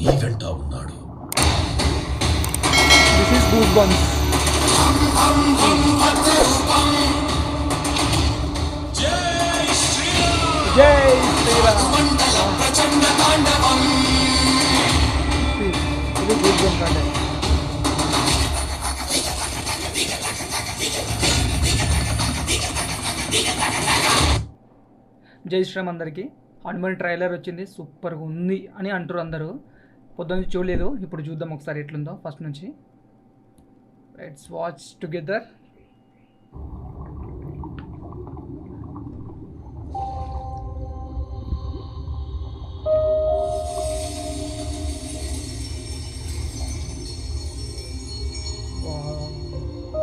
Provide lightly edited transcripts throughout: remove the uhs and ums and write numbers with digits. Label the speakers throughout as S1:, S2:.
S1: నీ వెంట ఉన్నాడు.
S2: This is goose bumps. జై శ్రీరామ్. ఇది గూస్ బంప్స్ అంటే. జై శ్రీరామ్ అందరికీ. హనుమాన్ ట్రైలర్ వచ్చింది, సూపర్గా ఉంది అని అంటారు అందరూ. పొద్దున్న చూడలేదు, ఇప్పుడు చూద్దాం ఒకసారి ఎట్లుందో ఫస్ట్ నుంచి. Let's watch together.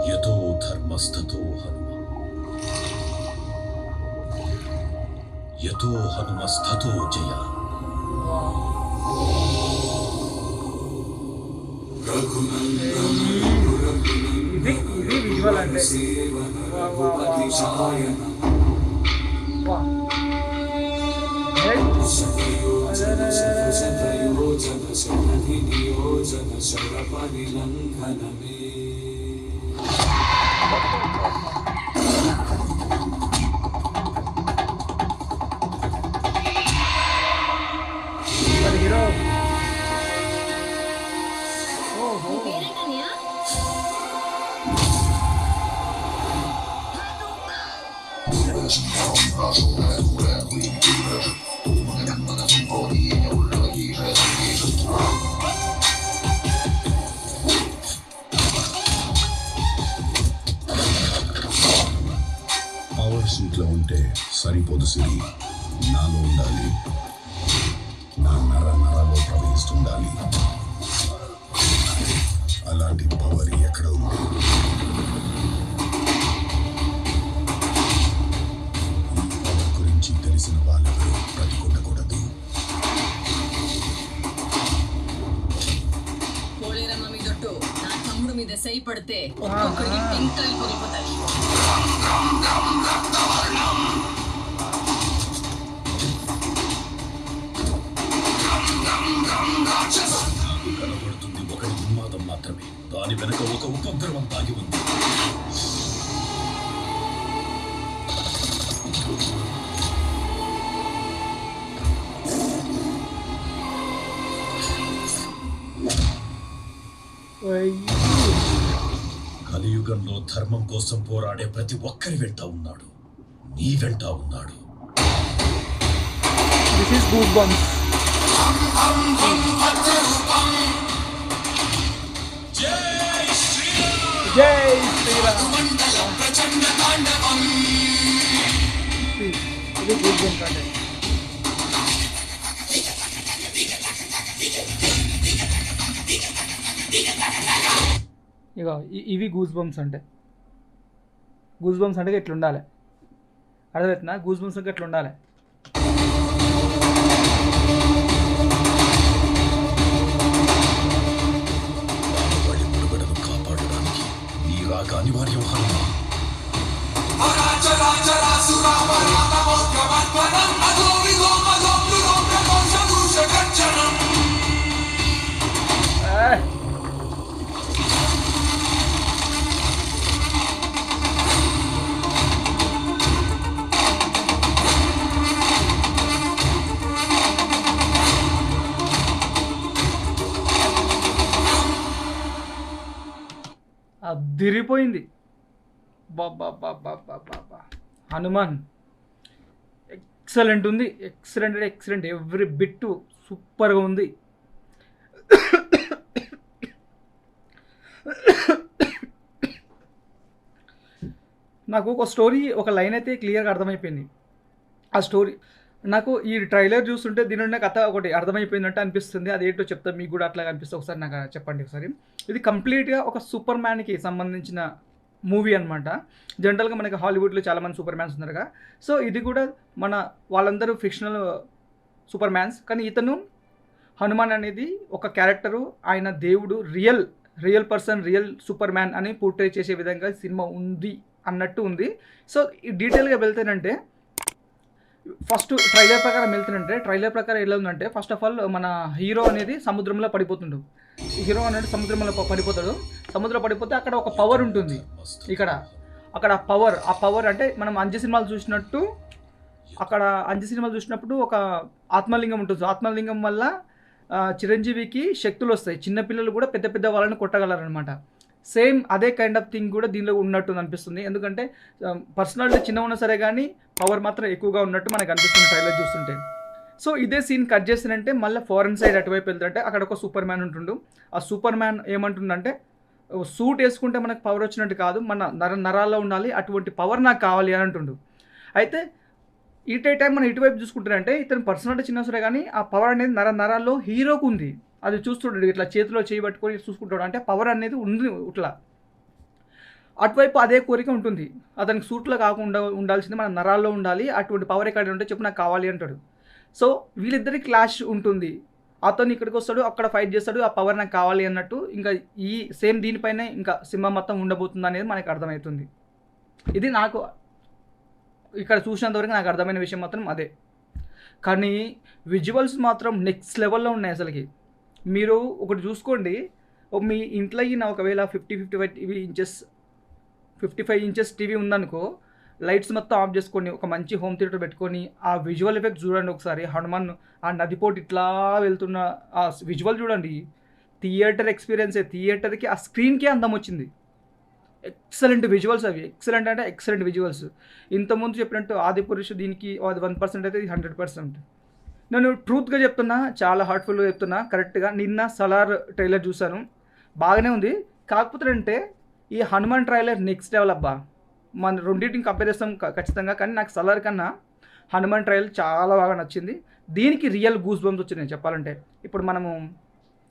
S1: యతో ధర్మస్తతో హనుమ, యతో హనుమస్తతో జయ.
S2: ఇది విజువల్ అంటే హీరో.
S1: పవర్ సీట్లో ఉంటే సరిపోదు సిరి, నాలో ఉండాలి, నా నరాల్లో ప్రవహిస్తుండాలి. అలాంటి పవర్ ఎక్కడ ఉంది? ఈ పవర్ గురించి తెలిసిన వాళ్ళెవరూ బ్రతికుండకూడదు.
S3: పోలేరమ్మ మీదొట్టు నా తమ్ముడు మీద సై పడితే ఒక్కొక్కడికి పెంకాయలు పొగిపోతాయి.
S1: నాకు కనబడుతుంది ఒకటి ఉన్మాదం మాత్రమే, దాని వెనక ఒక ఉపద్రవం దాగి ఉంది. కలియుగంలో ధర్మం కోసం పోరాడే ప్రతి ఒక్కరి వెంట ఉన్నాడు, నీ వెంట ఉన్నాడు.
S2: This is goose bumps. జై శ్రీరామ్. ఇది గూస్ బంప్స్ అంటే. ఇగో ఇవి గూస్ బంప్స్ అంటే. గూస్ బంప్స్ అంటే ఇట్లా ఉండాలి, అర్థమవుతుందా? గూస్ బంప్స్ అంటే ఇట్లా ఉండాలి.
S1: వాడి మనుగడను కాపాడడానికి నీ రాక అనివార్యం హనుమ.
S2: అదిరిపోయింది. బాబా హనుమాన్ ఎక్సలెంట్ ఉంది, ఎక్సలెంట్ అంటే ఎక్సలెంట్. ఎవ్రీ బిట్ సూపర్గా ఉంది. నాకు ఒక స్టోరీ, ఒక లైన్ అయితే క్లియర్గా అర్థమైపోయింది. ఆ స్టోరీ నాకు ఈ ట్రైలర్ చూస్తుంటే దీని నుండి కథ ఒకటి అర్థమైపోయిందంటే అనిపిస్తుంది. అదేంటో చెప్తా, మీకు కూడా అట్లా అనిపిస్తే ఒకసారి నాకు చెప్పండి ఒకసారి. ఇది కంప్లీట్గా ఒక సూపర్ మ్యాన్కి సంబంధించిన మూవీ అనమాట. జనరల్గా మనకి హాలీవుడ్లో చాలామంది సూపర్ మ్యాన్స్ ఉన్నారుగా, సో ఇది కూడా మన వాళ్ళందరూ ఫిక్షనల్ సూపర్ మ్యాన్స్, కానీ ఇతను హనుమాన్ అనేది ఒక క్యారెక్టరు, ఆయన దేవుడు, real person, real super man అని పోర్ట్రే చేసే విధంగా సినిమా ఉంది అన్నట్టు ఉంది. సో ఈ డీటెయిల్గా వెళ్తేనంటే ఫస్ట్ ట్రైలర్ ప్రకారం వెళ్తుందంటే ట్రైలర్ ప్రకారం ఎలా ఉందంటే ఫస్ట్ ఆఫ్ ఆల్ మన హీరో అనేది సముద్రంలో పడిపోతుండు. హీరో అనేది సముద్రంలో పడిపోతాడు. సముద్రంలో పడిపోతే అక్కడ ఒక పవర్ ఉంటుంది. అక్కడ ఆ పవర్ అంటే మనం అంజి సినిమాలు చూసినట్టు అక్కడ అంజి సినిమాలు చూసినప్పుడు ఒక ఆత్మలింగం ఉంటుంది. ఆత్మలింగం వల్ల చిరంజీవికి శక్తులు వస్తాయి. చిన్నపిల్లలు కూడా పెద్ద పెద్ద వాళ్ళని కొట్టగలరనమాట. సేమ్ అదే కైండ్ ఆఫ్ థింగ్ కూడా దీనిలో ఉన్నట్టు అనిపిస్తుంది. ఎందుకంటే పర్సనాలిటీ చిన్న ఉన్నా సరే కానీ పవర్ మాత్రం ఎక్కువగా ఉన్నట్టు మనకు అనిపిస్తుంది ట్రైలర్ చూస్తుంటే. సో ఇదే సీన్ కట్ చేసినంటే మళ్ళీ ఫారెన్ సైడ్ అటువైపు వెళ్తుంటే అక్కడ ఒక సూపర్ మ్యాన్ ఉంటుండు. ఆ సూపర్ మ్యాన్ ఏమంటుండంటే సూట్ వేసుకుంటే మనకు పవర్ వచ్చినట్టు కాదు, మన నరాల్లో ఉండాలి, అటువంటి పవర్ నాకు కావాలి అని అంటుండు. అయితే ఇటే టైం మనం ఇటువైపు చూసుకుంటారంటే ఇతను పర్సనాలిటీ చిన్న సరే కానీ ఆ పవర్ అనేది నరాల్లో హీరోకు ఉంది. అది చూస్తుంటాడు, ఇట్లా చేతిలో చేయబట్టుకొని చూసుకుంటాడు. అంటే పవర్ అనేది ఉంది ఇట్లా. అటువైపు అదే కోరిక ఉంటుంది. అతనికి సూట్లో కాకుండా ఉండాల్సింది మన నరాల్లో ఉండాలి, అటువంటి పవర్ ఎక్కడ ఉంటే చెప్పు నాకు కావాలి అంటాడు. సో వీళ్ళిద్దరికి క్లాష్ ఉంటుంది. అతను ఇక్కడికి వస్తాడు, అక్కడ ఫైట్ చేస్తాడు, ఆ పవర్ నాకు కావాలి అన్నట్టు. ఇంకా ఈ సేమ్ దీనిపైనే ఇంకా సినిమా మొత్తం ఉండబోతుంది అనేది మనకు అర్థమవుతుంది. ఇది నాకు ఇక్కడ చూసినంతవరకు నాకు అర్థమైన విషయం మాత్రం అదే. కానీ విజువల్స్ మాత్రం నెక్స్ట్ లెవెల్లో ఉన్నాయి అసలుకి. మీరు ఒకటి చూసుకోండి, మీ ఇంట్లో ఈయన ఒకవేళ 55 ఇంచెస్ టీవీ ఉందనుకో, లైట్స్ మొత్తం ఆఫ్ చేసుకొని ఒక మంచి హోమ్ థియేటర్ పెట్టుకొని ఆ విజువల్ ఎఫెక్ట్ చూడండి ఒకసారి. హనుమాన్ ఆ నదిపోటు ఇట్లా వెళ్తున్న ఆ విజువల్ చూడండి. థియేటర్ ఎక్స్పీరియన్సే, థియేటర్కి ఆ స్క్రీన్కే అందం వచ్చింది. ఎక్సలెంట్ విజువల్స్ అవి, ఎక్సలెంట్ అంటే ఎక్సలెంట్ విజువల్స్. ఇంతకుముందు చెప్పినట్టు ఆదిపురుషు దీనికి అది 1% అయితే ఇది 100%. నేను ట్రూత్గా చెప్తున్నా, చాలా హార్ట్ఫుల్గా చెప్తున్నా. కరెక్ట్గా నిన్న సలార్ ట్రైలర్ చూశాను, బాగానే ఉంది. కాకపోతే అంటే ఈ హనుమాన్ ట్రైలర్ నెక్స్ట్ లెవెల్ అబ్బా. మన రెండింటిని కంపేర్ చేస్తాం ఖచ్చితంగా, కానీ నాకు సలార్ కన్నా హనుమాన్ ట్రైలర్ చాలా బాగా నచ్చింది. దీనికి రియల్ గూస్ బంప్స్ వచ్చినాయి చెప్పాలంటే. ఇప్పుడు మనము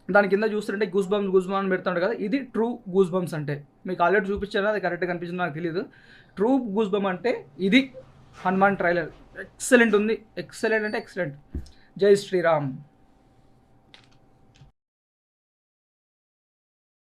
S2: దాని కింద చూస్తుంటే గూస్ బంప్స్ అని పెడుతుంటాడు కదా, ఇది ట్రూ గూస్ బంప్స్ అంటే. మీకు ఆల్రెడీ చూపించాను, అది కరెక్ట్గా కనిపించింది నాకు తెలియదు. ట్రూ గూస్ బంప్ అంటే ఇది హనుమాన్ ట్రైలర్. ఎక్సలెంట్ ఉంది, ఎక్సలెంట్ అంటే ఎక్సలెంట్. జై శ్రీరామ్.